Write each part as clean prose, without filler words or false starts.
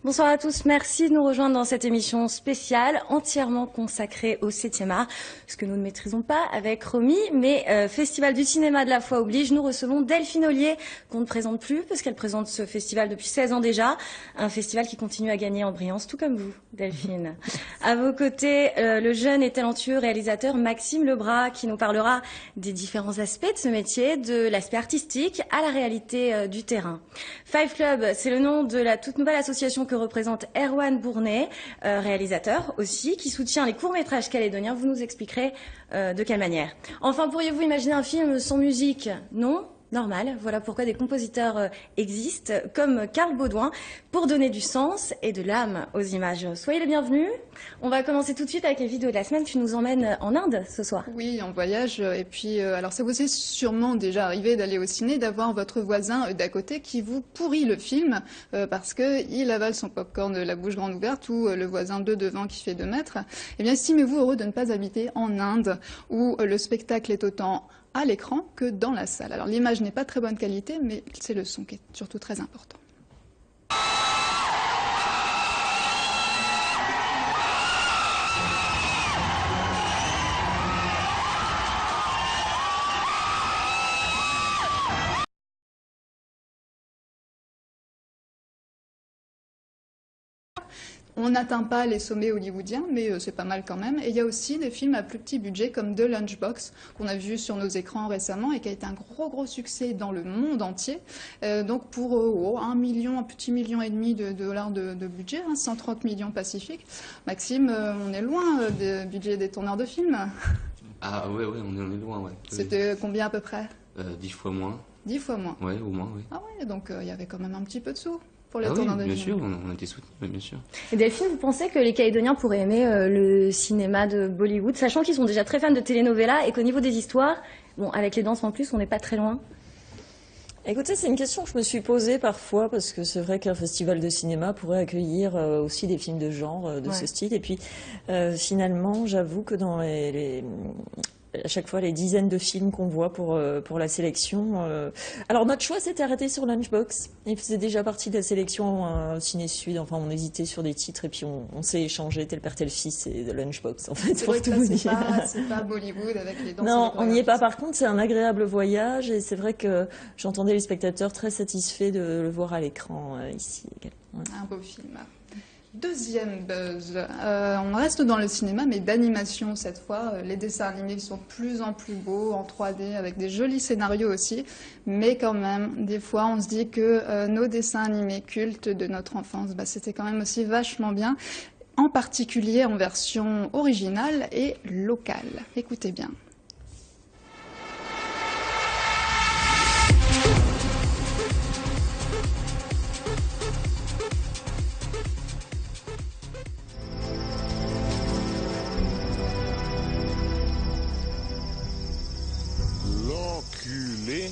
Bonsoir à tous, merci de nous rejoindre dans cette émission spéciale entièrement consacrée au 7e art, ce que nous ne maîtrisons pas avec Romy, mais Festival du cinéma de la foi oblige, nous recevons Delphine Ollier, qu'on ne présente plus parce qu'elle présente ce festival depuis 16 ans déjà, un festival qui continue à gagner en brillance, tout comme vous, Delphine. À vos côtés, le jeune et talentueux réalisateur Maxime Lebras, qui nous parlera des différents aspects de ce métier, de l'aspect artistique à la réalité du terrain. Five Club, c'est le nom de la toute nouvelle association que représente Erwan Bournet, réalisateur aussi, qui soutient les courts-métrages calédoniens. Vous nous expliquerez de quelle manière. Enfin, pourriez-vous imaginer un film sans musique? Non? Normal. Voilà pourquoi des compositeurs existent, comme Carl Baudouin, pour donner du sens et de l'âme aux images. Soyez les bienvenus. On va commencer tout de suite avec les vidéos de la semaine. Tu nous emmènes en Inde ce soir. Oui, en voyage. Et puis, alors ça vous est sûrement déjà arrivé d'aller au ciné, d'avoir votre voisin d'à côté qui vous pourrit le film parce qu'il avale son popcorn la bouche grande ouverte, ou le voisin de devant qui fait 2 mètres. Eh bien, estimez-vous heureux de ne pas habiter en Inde, où le spectacle est autant à l'écran que dans la salle. Alors l'image n'est pas de très bonne qualité, mais c'est le son qui est surtout très important. On n'atteint pas les sommets hollywoodiens, mais c'est pas mal quand même. Et il y a aussi des films à plus petit budget comme The Lunchbox, qu'on a vu sur nos écrans récemment et qui a été un gros succès dans le monde entier. Donc pour un petit million et demi de dollars de budget, 130 millions Pacifique. Maxime, on est loin du budget des tourneurs de films. Ah ouais, on est loin, ouais. C'était combien à peu près 10 fois moins. 10 fois moins. Ouais, au moins, oui. Ah ouais, donc il y avait quand même un petit peu de sous. Pour les oui, tourneurs de bien films. sûr, on a été soutenus, bien sûr. Et Delphine, vous pensez que les Calédoniens pourraient aimer le cinéma de Bollywood, sachant qu'ils sont déjà très fans de telenovelas et qu'au niveau des histoires, bon, avec les danses en plus, on n'est pas très loin? Écoutez, c'est une question que je me suis posée parfois, parce que c'est vrai qu'un festival de cinéma pourrait accueillir aussi des films de genre de ce style. Et puis, finalement, j'avoue que dans à chaque fois les dizaines de films qu'on voit pour la sélection. Alors notre choix s'était arrêté sur Lunchbox. Il faisait déjà partie de la sélection Ciné Sud. Enfin, on hésitait sur des titres et puis on s'est échangé tel père tel fils et de Lunchbox en fait. C'est vrai que c'est pas Bollywood avec les danses. Non, on n'y est pas. Par contre, c'est un agréable voyage et c'est vrai que j'entendais les spectateurs très satisfaits de le voir à l'écran ici. Ouais. Un beau film. Deuxième buzz, on reste dans le cinéma mais d'animation cette fois. Les dessins animés sont de plus en plus beaux en 3D avec des jolis scénarios aussi, mais quand même des fois on se dit que nos dessins animés cultes de notre enfance, c'était quand même aussi vachement bien, en particulier en version originale et locale. Écoutez bien. L'enculé.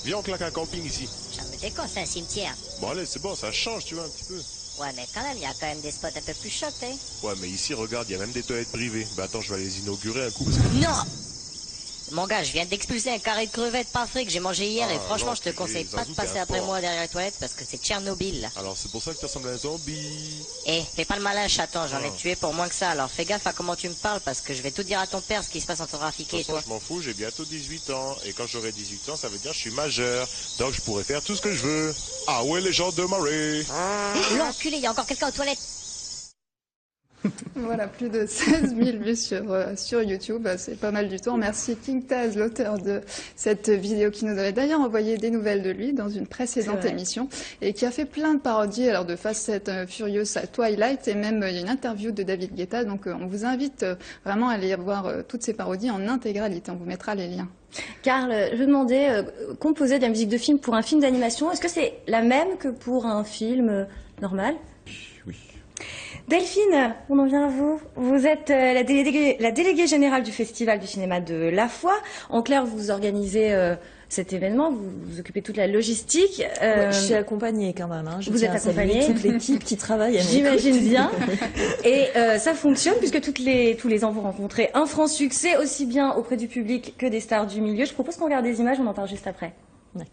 Viens, on claque un camping ici. Ça me déconne, c'est un cimetière. Bon, allez, c'est bon, ça change, tu vois, un petit peu. Ouais, mais quand même, il y a quand même des spots un peu plus chauds, hein. Ouais, mais ici, regarde, il y a même des toilettes privées. Bah attends, je vais les inaugurer un coup. Parce que... Non! Mon gars, je viens d'expulser un carré de crevettes pas frais que j'ai mangé hier et franchement, je te conseille pas de passer après moi derrière les toilettes parce que c'est Tchernobyl. Alors, c'est pour ça que tu ressembles à un zombie. Eh, fais pas le malin, chaton, j'en ai tué pour moins que ça, alors fais gaffe à comment tu me parles parce que je vais tout dire à ton père ce qui se passe entre Rafiki et toi. Je m'en fous, j'ai bientôt 18 ans. Et quand j'aurai 18 ans, ça veut dire que je suis majeur. Donc, je pourrai faire tout ce que je veux. Ah ouais, les gens de Murray. L'enculé, il y a encore quelqu'un aux toilettes. Voilà, plus de 16 000 vues sur YouTube, c'est pas mal du tout. Merci King Taz, l'auteur de cette vidéo, qui nous avait d'ailleurs envoyé des nouvelles de lui dans une précédente émission et qui a fait plein de parodies, alors de Fast and Furious à Twilight, et même il y a une interview de David Guetta, donc on vous invite vraiment à aller voir toutes ces parodies en intégralité, on vous mettra les liens. Karl, je demandais, composer de la musique de film pour un film d'animation, est-ce que c'est la même que pour un film normal? Oui. Delphine, on en vient à vous. Vous êtes la déléguée générale du Festival du cinéma de la foi. En clair, vous organisez cet événement, vous occupez toute la logistique. Ouais, je suis accompagnée quand même. Hein. Vous êtes accompagnée. Toute l'équipe qui travaille. J'imagine bien. Et ça fonctionne puisque tous les ans vous rencontrez un franc succès, aussi bien auprès du public que des stars du milieu. Je propose qu'on regarde des images, on en parle juste après. D'accord.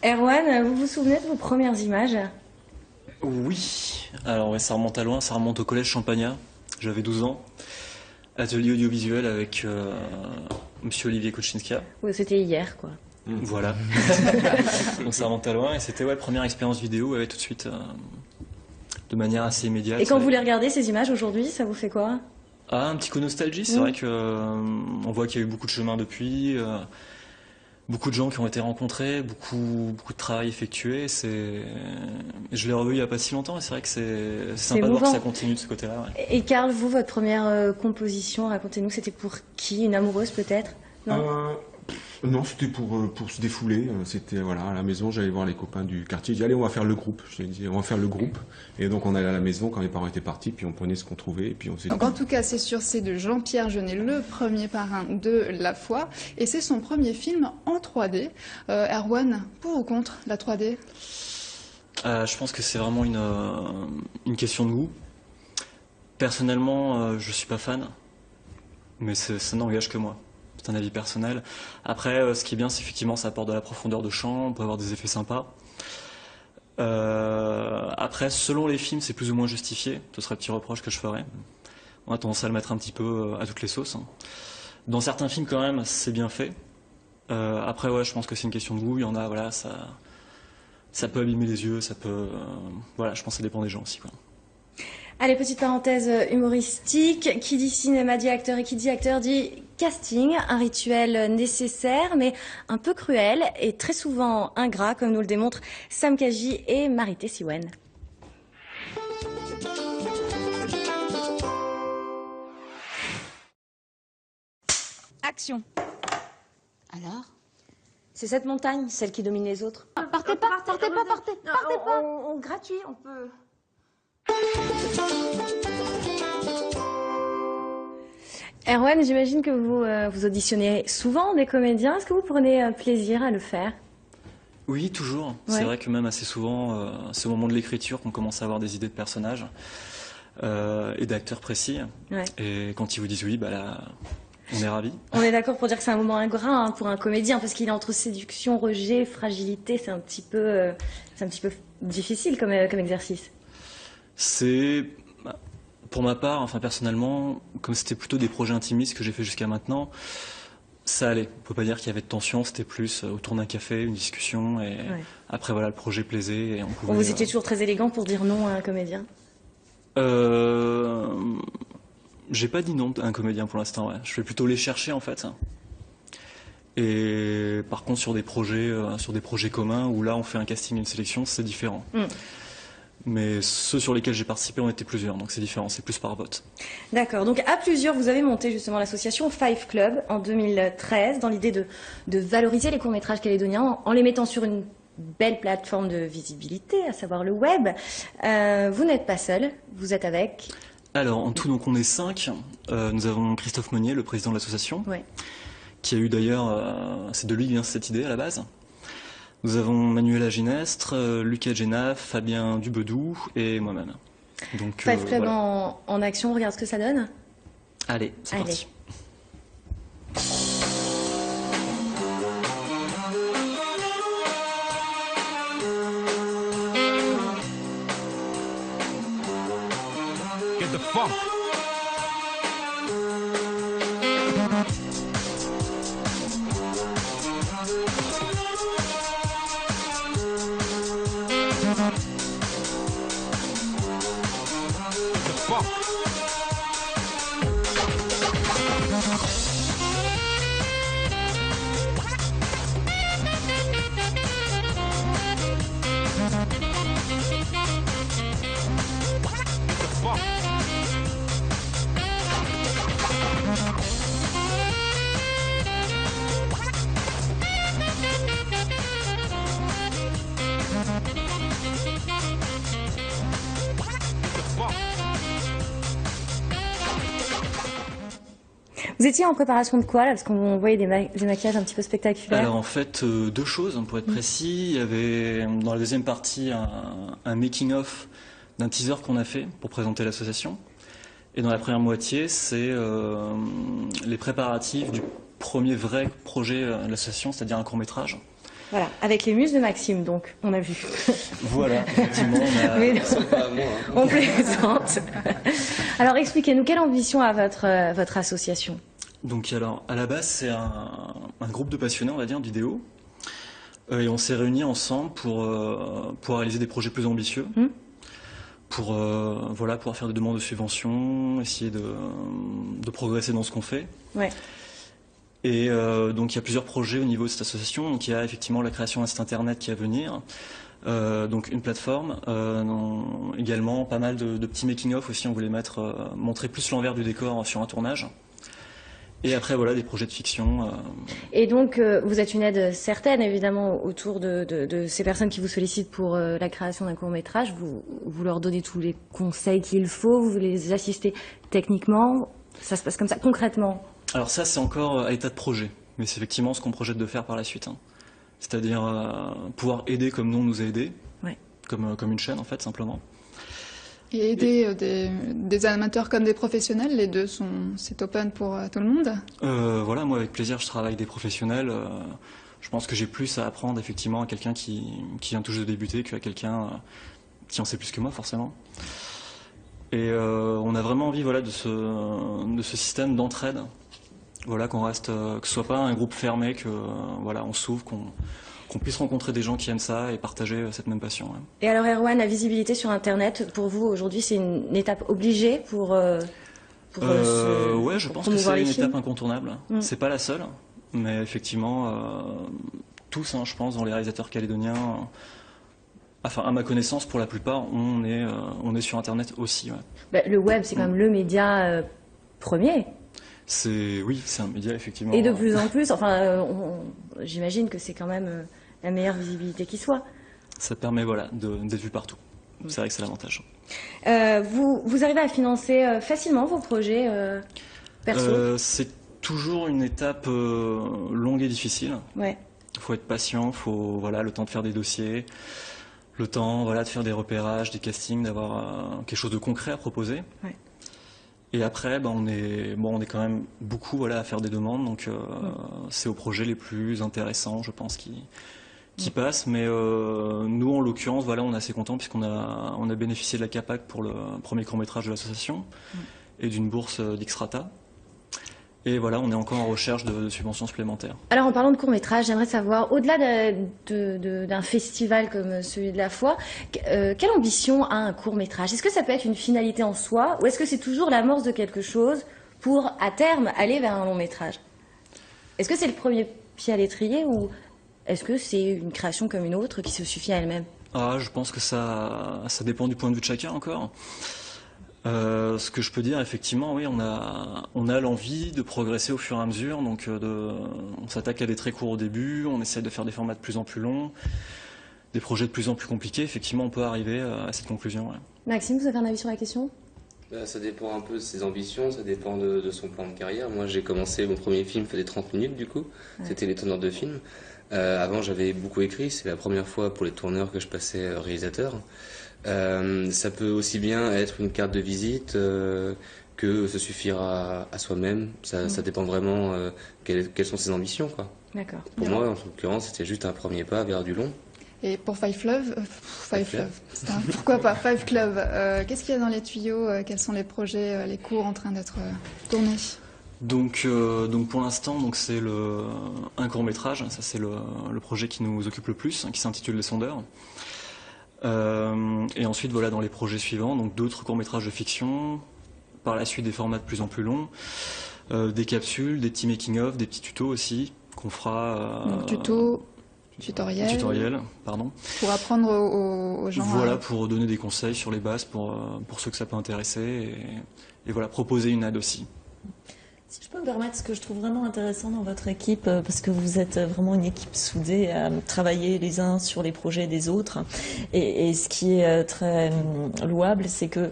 Erwan, vous vous souvenez de vos premières images? Oui, alors ouais, ça remonte à loin, ça remonte au collège Champagnat, j'avais 12 ans, atelier audiovisuel avec monsieur Olivier Kuczynska. Oui, c'était hier, quoi. Voilà, donc ça remonte à loin et c'était première expérience vidéo tout de suite, de manière assez immédiate. Et quand vous les regardez, ces images aujourd'hui, ça vous fait quoi? Ah, un petit coup nostalgie, c'est vrai que on voit qu'il y a eu beaucoup de chemin depuis, beaucoup de gens qui ont été rencontrés, beaucoup de travail effectué. Je l'ai revu il n'y a pas si longtemps et c'est vrai que c'est sympa de voir que ça continue de ce côté-là. Ouais. Et Karl, vous, votre première composition, racontez-nous, c'était pour qui? Une amoureuse peut-être? Non, c'était pour se défouler. C'était à la maison, j'allais voir les copains du quartier. J'ai dit allez, on va faire le groupe. J'ai dit on va faire le groupe. Et donc on allait à la maison quand mes parents étaient partis, puis on prenait ce qu'on trouvait et puis on s'est. Donc en tout cas, c'est sûr, c'est de Jean-Pierre Jeunet, le premier parrain de La Foi, et c'est son premier film en 3D. Erwan, pour ou contre la 3D? Je pense que c'est vraiment une question de goût. Personnellement, je suis pas fan, mais ça n'engage que moi. C'est un avis personnel. Après, ce qui est bien, c'est effectivement ça apporte de la profondeur de champ, on peut avoir des effets sympas. Après, selon les films, c'est plus ou moins justifié. Ce serait le petit reproche que je ferais. On a tendance à le mettre un petit peu à toutes les sauces. Dans certains films, quand même, c'est bien fait. Après, je pense que c'est une question de goût. Il y en a, ça peut abîmer les yeux, ça peut... je pense que ça dépend des gens aussi, quoi. Allez, petite parenthèse humoristique. Qui dit cinéma dit acteur et qui dit acteur dit casting. Un rituel nécessaire mais un peu cruel et très souvent ingrat, comme nous le démontrent Sam Kaji et Marité Siwen. Action. Alors? C'est cette montagne, celle qui domine les autres. Partez pas. On gratuit, on peut... Erwan, j'imagine que vous auditionnez souvent des comédiens. Est-ce que vous prenez plaisir à le faire? Oui, toujours. Ouais. C'est vrai que même assez souvent, c'est au moment de l'écriture qu'on commence à avoir des idées de personnages et d'acteurs précis. Ouais. Et quand ils vous disent oui, là, on est ravis. On est d'accord pour dire que c'est un moment ingrat pour un comédien parce qu'il est entre séduction, rejet, fragilité. C'est un petit peu difficile comme exercice. C'est, pour ma part, personnellement, comme c'était plutôt des projets intimistes que j'ai fait jusqu'à maintenant, ça allait. On peut pas dire qu'il y avait de tension, c'était plus autour d'un café, une discussion, et après le projet plaisait. Et on pouvait, vous étiez toujours très élégant pour dire non à un comédien? J'ai pas dit non à un comédien pour l'instant, je vais plutôt les chercher en fait. Et par contre sur des projets communs où là on fait un casting, une sélection, c'est différent. Mais ceux sur lesquels j'ai participé, on était plusieurs, donc c'est différent, c'est plus par vote. D'accord, donc à plusieurs, vous avez monté justement l'association Five Club en 2013, dans l'idée de valoriser les courts-métrages calédoniens en les mettant sur une belle plateforme de visibilité, à savoir le web. Vous n'êtes pas seul, vous êtes avec... Alors, en tout, donc on est 5. Nous avons Christophe Monnier, le président de l'association, qui a eu d'ailleurs, c'est de lui vient cette idée à la base. Nous avons Manuela Ginestre, Lucas Génaf, Fabien Dubedou et moi-même. Donc, Five Club en action, regarde ce que ça donne. Allez, c'est parti. Get the funk. Vous étiez en préparation de quoi là? Parce qu'on voyait des maquillages un petit peu spectaculaires. Alors en fait, deux choses, pour être précis. Il y avait dans la deuxième partie un making-of d'un teaser qu'on a fait pour présenter l'association. Et dans la première moitié, c'est les préparatifs du premier vrai projet de l'association, c'est-à-dire un court-métrage. Voilà, avec les muses de Maxime, donc, on a vu. Voilà, effectivement, on plaisante. Alors, expliquez-nous, quelle ambition a votre association? Donc, alors, à la base, c'est un groupe de passionnés, on va dire, vidéo. Et on s'est réunis ensemble pour réaliser des projets plus ambitieux. Pour pouvoir faire des demandes de subventions, essayer de progresser dans ce qu'on fait. Ouais. Et donc il y a plusieurs projets au niveau de cette association. Donc il y a effectivement la création d'un site internet qui est à venir, donc une plateforme, également pas mal de petits making-of aussi. On voulait montrer plus l'envers du décor sur un tournage. Et après, voilà, des projets de fiction. Et donc, vous êtes une aide certaine, évidemment, autour de ces personnes qui vous sollicitent pour la création d'un court-métrage. Vous leur donnez tous les conseils qu'il faut, vous les assistez techniquement. Ça se passe comme ça, concrètement? Alors ça, c'est encore à l'état de projet. Mais c'est effectivement ce qu'on projette de faire par la suite. C'est-à-dire pouvoir aider comme nous, on nous a aidés. Ouais. Comme une chaîne, en fait, simplement. Et aider des amateurs comme des professionnels, les deux c'est open pour tout le monde? Voilà, moi avec plaisir je travaille avec des professionnels. Je pense que j'ai plus à apprendre effectivement à quelqu'un qui vient tout juste de débuter qu'à quelqu'un qui en sait plus que moi forcément. Et on a vraiment envie de ce système d'entraide. Voilà, qu'on reste, que ce soit pas un groupe fermé, que on s'ouvre, qu'on puisse rencontrer des gens qui aiment ça et partager cette même passion. Ouais. Et alors Erwan, la visibilité sur Internet, pour vous aujourd'hui, c'est une étape obligée pour ouais, je pense que c'est une étape incontournable. C'est pas la seule, mais effectivement, tous, je pense, dans les réalisateurs calédoniens, enfin à ma connaissance, pour la plupart, on est sur Internet aussi. Ouais. Le web, c'est quand même le média premier. Oui, c'est un média effectivement. Et de plus en plus, j'imagine que c'est quand même la meilleure visibilité qui soit. Ça permet d'être vu partout. C'est vrai que c'est l'avantage. Vous arrivez à financer facilement vos projets perso? C'est toujours une étape longue et difficile. Ouais. Il faut être patient, il faut le temps de faire des dossiers, le temps de faire des repérages, des castings, d'avoir quelque chose de concret à proposer. Ouais. Et après, on est quand même beaucoup à faire des demandes, donc c'est aux projets les plus intéressants, je pense, qui passent. Mais nous, en l'occurrence, on est assez contents puisqu'on a bénéficié de la CAPAC pour le premier court-métrage de l'association et d'une bourse d'Xrata. Et on est encore en recherche de subventions supplémentaires. Alors, en parlant de court-métrage, j'aimerais savoir, au-delà d'un festival comme celui de la Foi, quelle ambition a un court-métrage? Est-ce que ça peut être une finalité en soi, ou est-ce que c'est toujours l'amorce de quelque chose pour, à terme, aller vers un long-métrage? Est-ce que c'est le premier pied à l'étrier, ou est-ce que c'est une création comme une autre qui se suffit à elle-même? Je pense que ça dépend du point de vue de chacun encore. Ce que je peux dire, effectivement, oui, on a l'envie de progresser au fur et à mesure. Donc, on s'attaque à des très courts au début, on essaie de faire des formats de plus en plus longs, des projets de plus en plus compliqués. Effectivement, on peut arriver à cette conclusion. Ouais. Maxime, vous avez un avis sur la question? Ça dépend un peu de ses ambitions, ça dépend de son plan de carrière. Moi, j'ai commencé, mon premier film faisait 30 minutes, du coup. Ouais. C'était Les Tourneurs de films. Avant, j'avais beaucoup écrit. C'est la première fois pour les tourneurs que je passais réalisateur. Ça peut aussi bien être une carte de visite que se suffire à soi-même. Ça dépend vraiment quelles sont ses ambitions, quoi. D'accord. Pour moi, en l'occurrence, c'était juste un premier pas vers du long. Et pour Five Club, pourquoi pas Five Club, qu'est-ce qu'il y a dans les tuyaux? Quels sont les projets, les cours en train d'être tournés? Donc pour l'instant, c'est un court-métrage. Ça, c'est le projet qui nous occupe le plus, qui s'intitule Les Sondeurs. Et ensuite, dans les projets suivants, d'autres courts-métrages de fiction, par la suite des formats de plus en plus longs, des capsules, des petits making-of, des petits tutos aussi, qu'on fera... Tutoriel, pardon. Pour apprendre aux gens. Pour donner des conseils sur les bases pour ceux que ça peut intéresser et proposer une aide aussi. Si je peux me permettre, ce que je trouve vraiment intéressant dans votre équipe, parce que vous êtes vraiment une équipe soudée à travailler les uns sur les projets des autres, et ce qui est très louable, c'est que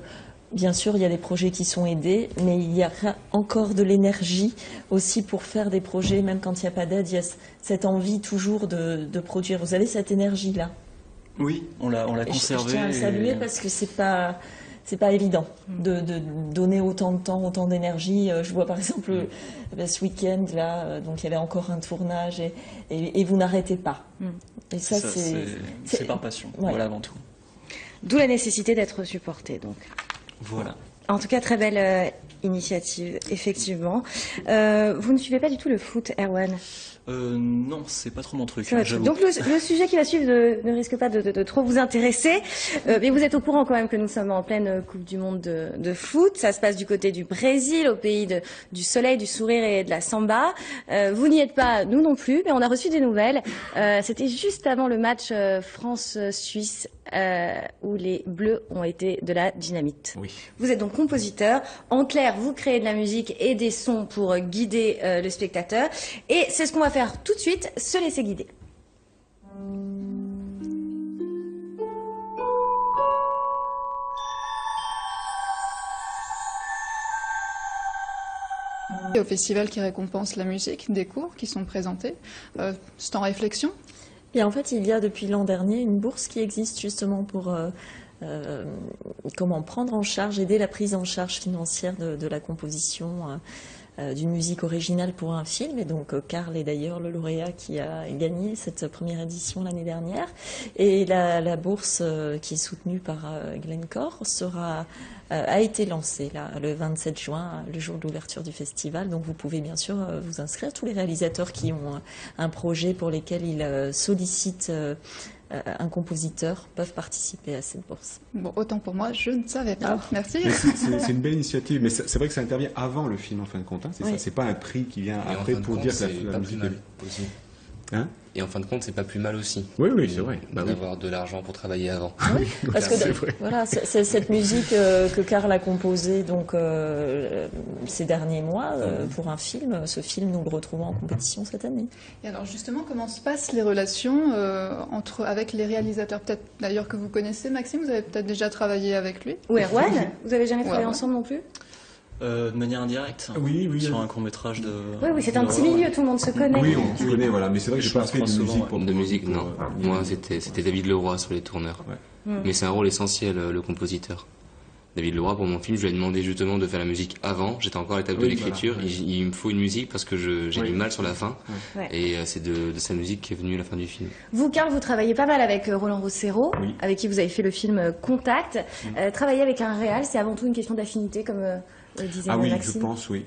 Bien sûr, il y a des projets qui sont aidés, mais il y a encore de l'énergie aussi pour faire des projets, même quand il n'y a pas d'aide. Il y a cette envie toujours de produire. Vous avez cette énergie-là. Oui, on l'a conservée. Je tiens à le saluer parce que c'est pas évident de donner autant de temps, autant d'énergie. Je vois par exemple ce week-end là, donc il y avait encore un tournage et vous n'arrêtez pas. Et ça c'est par passion, ouais. Voilà avant tout. D'où la nécessité d'être supporté, donc. Voilà. En tout cas, très belle initiative, effectivement. Vous ne suivez pas du tout le foot, Erwan? Non, c'est pas trop mon truc. Donc le sujet qui va suivre ne risque pas de trop vous intéresser, mais vous êtes au courant quand même que nous sommes en pleine Coupe du Monde de foot. Ça se passe du côté du Brésil, au pays du soleil, du sourire et de la samba. Vous n'y êtes pas, nous non plus, mais on a reçu des nouvelles. C'était juste avant le match France-Suisse où les Bleus ont été de la dynamite. Oui. Vous êtes donc compositeur. En clair, vous créez de la musique et des sons pour guider le spectateur. Et c'est ce qu'on va faire tout de suite, se laisser guider. Au festival qui récompense la musique, des cours qui sont présentés. C'est en réflexion? Et en fait, il y a depuis l'an dernier une bourse qui existe justement pour comment prendre en charge, aider la prise en charge financière de la composition d'une musique originale pour un film. Et donc Karl est d'ailleurs le lauréat qui a gagné cette première édition l'année dernière. Et la bourse qui est soutenue par Glencore a été lancée là, le 27 juin, le jour de l'ouverture du festival. Donc vous pouvez bien sûr vous inscrire. Tous les réalisateurs qui ont un projet pour lesquels ils sollicitent un compositeur peuvent participer à cette bourse. Bon, autant pour moi, je ne savais pas. Merci. C'est une belle initiative, mais c'est vrai que ça intervient avant le film en fin de compte. Hein, c'est ça, c'est pas un prix qui vient après pour dire que la musique aussi. Hein? Et en fin de compte, c'est pas plus mal aussi. Oui, c'est vrai. D'avoir de l'argent pour travailler avant. Oui, parce que voilà, c'est cette musique que Karl a composée donc ces derniers mois pour un film. Ce film, nous le retrouvons en compétition cette année. Et alors justement, comment se passent les relations avec les réalisateurs? Peut-être d'ailleurs que vous connaissez, Maxime, vous avez peut-être déjà travaillé avec lui. Ou Erwan, vous avez jamais travaillé ensemble non plus? De manière indirecte. Oui. Sur un court-métrage de... Oui, c'est un petit milieu, tout le monde se connaît. Oui, on se connaît, voilà. Mais c'est vrai que j'ai pas fait de musique pour... De musique, non. Moi, c'était David Leroy sur les tourneurs. Ouais. Mais c'est un rôle essentiel, le compositeur. David Leroy, pour mon film, je lui ai demandé justement de faire la musique avant. J'étais encore à l'étape de l'écriture. Voilà. Il me faut une musique parce que j'ai du mal sur la fin. Ouais. Et c'est de sa musique qu'est venue la fin du film. Vous, Karl, vous travaillez pas mal avec Roland Rossero, avec qui vous avez fait le film Contact. Travailler avec un réal, c'est avant tout une question d'affinité, comme... Ah oui, Maxime. Je pense, oui.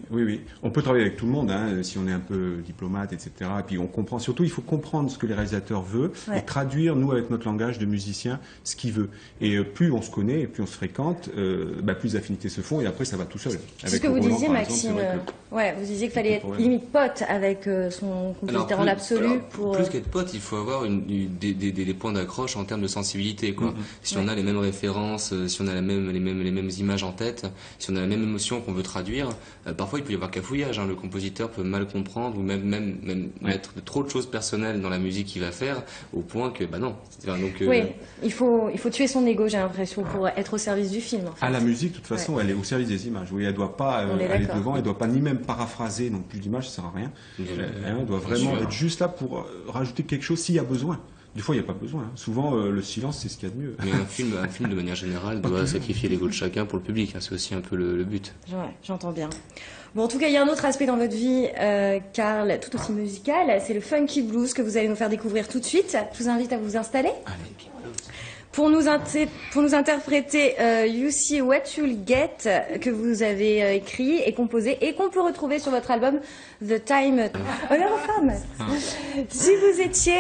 On peut travailler avec tout le monde, hein, si on est un peu diplomate, etc. Et puis on comprend. Surtout, il faut comprendre ce que les réalisateurs veulent et traduire, nous, avec notre langage de musicien, ce qu'ils veulent. Et plus on se connaît, et plus on se fréquente, plus les affinités se font et après ça va tout seul. C'est ce que vous disiez, Maxime. Vous disiez qu'il fallait être limite pote avec son compositeur en absolu. Plus qu'être pote, il faut avoir des points d'accroche en termes de sensibilité, quoi. Si on a les mêmes références, si on a les mêmes images en tête, si on a la même émotion qu'on veut traduire, parfois il peut y avoir cafouillage, hein. Le compositeur peut mal comprendre ou même mettre trop de choses personnelles dans la musique qu'il va faire au point que non. Donc, il faut tuer son ego, j'ai l'impression, pour être au service du film. En fait. La musique, de toute façon, elle est au service des images. Oui, elle doit pas aller devant, elle doit pas ni même paraphraser non plus l'image, ça sert à rien. Elle doit vraiment être juste là pour rajouter quelque chose s'il y a besoin. Des fois, il n'y a pas besoin. Hein. Souvent, le silence, c'est ce qu'il y a de mieux. Mais un film, de manière générale, doit sacrifier l'ego de chacun pour le public. Hein. C'est aussi un peu le but. Ouais, j'entends bien. Bon, en tout cas, il y a un autre aspect dans votre vie, Karl, tout aussi musical. C'est le funky blues que vous allez nous faire découvrir tout de suite. Je vous invite à vous installer. Allez. Pour nous interpréter You See What You'll Get, que vous avez écrit et composé et qu'on peut retrouver sur votre album The Time. Honneur aux femmes. Si vous étiez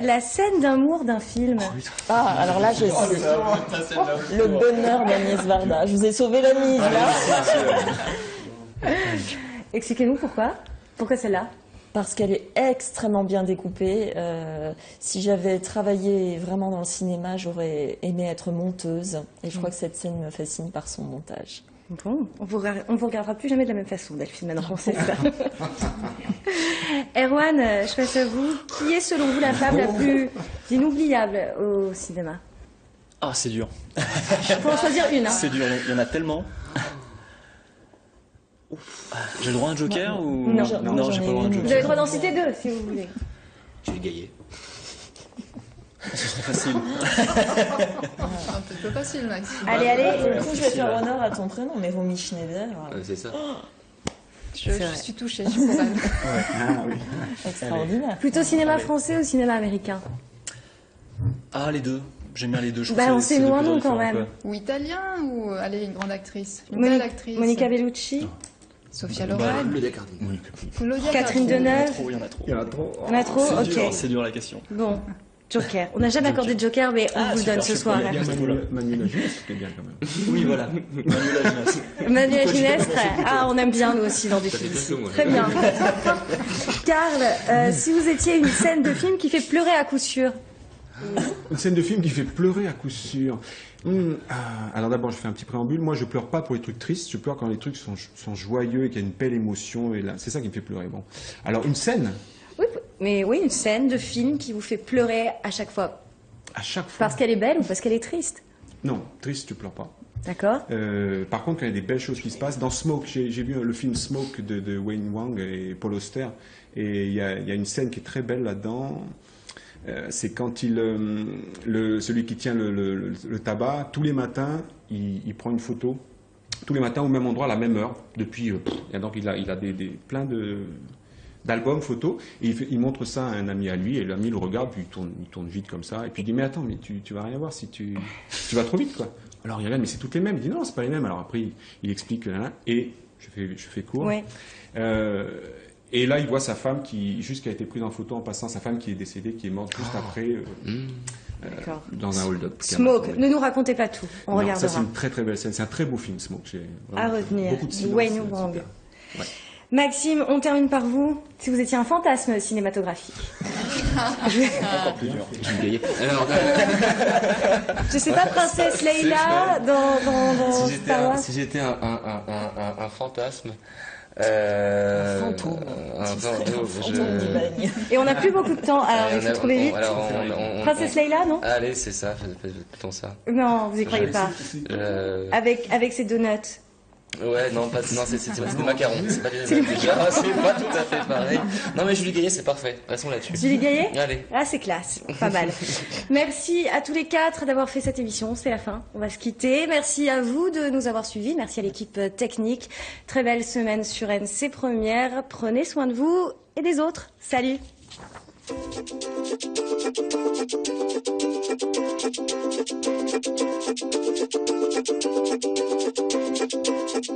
la scène d'amour d'un film. Alors là, je suis le bonheur d'Agnès Varda. Je vous ai sauvé la mise là. Expliquez-nous pourquoi. Pourquoi celle-là? Parce qu'elle est extrêmement bien découpée. Si j'avais travaillé vraiment dans le cinéma, j'aurais aimé être monteuse. Et je crois que cette scène me fascine par son montage. Bon, on vous regardera plus jamais de la même façon, Delphine, maintenant qu'on sait ça. Erwan, je passe à vous. Qui est selon vous la femme la plus inoubliable au cinéma? Ah, c'est dur. Il faut en choisir une. Hein. C'est dur, il y en a tellement. J'ai le droit à un joker ou... Non, j'ai pas le droit à un joker. Vous avez le droit d'en citer 2 si vous voulez. Je vais gailler. Ce serait facile. Un peu facile, Maxime. Allez. Du coup, je vais faire honneur à ton prénom, mais Romy Schneider. C'est ça. Je suis touchée, je suis pour elle. Ah oui. Extraordinaire. Plutôt cinéma français ou cinéma américain? Ah, les deux. J'aime bien les deux. Je Bah, trouve on que sait c'est deux loin, couleurs nous, quand différentes, même. quoi. Ou italien, ou allez, une grande actrice. Une belle actrice. Monica Bellucci. Sofia Loren. Claudia Cardini. Claudia Catherine Cardini. Deneuve. Il y en a trop. Il y en a trop. On a trop. Ok. C'est dur la question. Bon. Joker. On n'a jamais accordé de Joker, mais on vous le super, donne ce super. soir. Il y a Manuela Ginès qui est bien quand même. Oui, voilà. Manuela Ginès. Manuel Ginès. Ah, on aime bien nous aussi dans des films. Très bien. Karl, si vous étiez une scène de film qui fait pleurer à coup sûr. Une scène de film qui fait pleurer à coup sûr. Alors d'abord, je fais un petit préambule. Moi, je pleure pas pour les trucs tristes. Je pleure quand les trucs sont joyeux et qu'il y a une belle émotion. Et là, c'est ça qui me fait pleurer. Bon. Alors une scène. Oui, mais oui, une scène de film qui vous fait pleurer à chaque fois. À chaque fois. Parce qu'elle est belle ou parce qu'elle est triste. Non, triste, tu pleures pas. D'accord. Par contre, quand il y a des belles choses qui se passent, dans Smoke, j'ai vu le film Smoke de Wayne Wang et Paul Auster, et il y a une scène qui est très belle là-dedans. C'est quand celui qui tient le tabac, tous les matins, il prend une photo, tous les matins au même endroit, à la même heure, depuis. Et donc il a plein d'albums photos, et il montre ça à un ami à lui, et l'ami le regarde, puis il tourne vite comme ça, et puis il dit mais attends, mais tu vas rien voir si tu vas trop vite quoi. Alors il regarde mais c'est toutes les mêmes, il dit non c'est pas les mêmes, alors après il explique et je fais court. Ouais. Et là il voit sa femme qui a été prise en photo en passant, sa femme qui est décédée, qui est morte juste après dans un hold-up. Smoke, ne nous racontez pas tout, on regardera. Ça c'est une très très belle scène, c'est un très beau film Smoke. À retenir, beaucoup de silence, Wayne Wang. Ouais. Maxime, on termine par vous. Si vous étiez un fantasme cinématographique. Encore plus dur. Je vais gailler. Alors, je sais pas, Princesse Leila dans Star Wars. Si j'étais un fantasme. Un fantôme. Et on n'a plus beaucoup de temps, alors il faut trouver vite. Princesse Leila, non? Allez, c'est ça, plutôt ça. Non, vous y croyez pas. Avec ses donuts. Ouais, non, c'est des macarons. C'est pas des donuts déjà, c'est pas tout à fait pareil. Non, mais Julie Gaillet, c'est parfait. Passons là-dessus. Julie Gaillet? Allez. Ah, c'est classe. Pas mal. Merci à tous les 4 d'avoir fait cette émission. C'est la fin. On va se quitter. Merci à vous de nous avoir suivis. Merci à l'équipe technique. Très belle semaine sur NC Première. Prenez soin de vous et des autres. Salut.